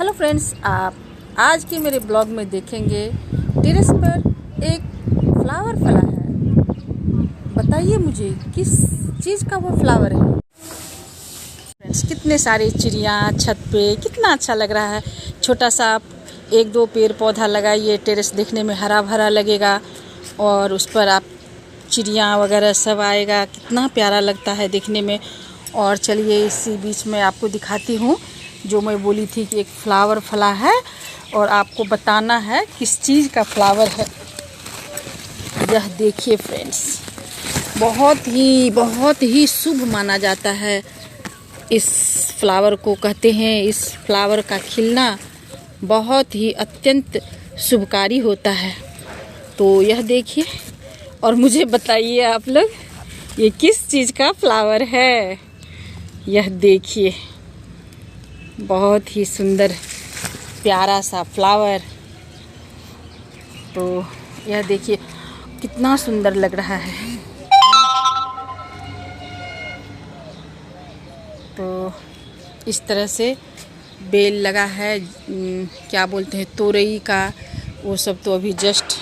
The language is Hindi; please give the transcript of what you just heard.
हेलो फ्रेंड्स, आप आज के मेरे ब्लॉग में देखेंगे टेरेस पर एक फ्लावर फला है। बताइए मुझे किस चीज़ का वो फ्लावर है। फ्रेंड्स, कितने सारे चिड़िया छत पे, कितना अच्छा लग रहा है। छोटा सा आप एक दो पेड़ पौधा लगाइए, टेरेस देखने में हरा भरा लगेगा और उस पर आप चिड़िया वगैरह सब आएगा, कितना प्यारा लगता है देखने में। और चलिए इसी बीच में आपको दिखाती हूँ जो मैं बोली थी कि एक फ्लावर फला है और आपको बताना है किस चीज़ का फ्लावर है। यह देखिए फ्रेंड्स, बहुत ही शुभ माना जाता है। इस फ्लावर को कहते हैं, इस फ्लावर का खिलना बहुत ही अत्यंत शुभकारी होता है। तो यह देखिए और मुझे बताइए आप लोग ये किस चीज़ का फ्लावर है। यह देखिए, बहुत ही सुंदर प्यारा सा फ्लावर। तो यह देखिए कितना सुंदर लग रहा है। तो इस तरह से बेल लगा है, क्या बोलते हैं, तोरई का, वो सब तो अभी जस्ट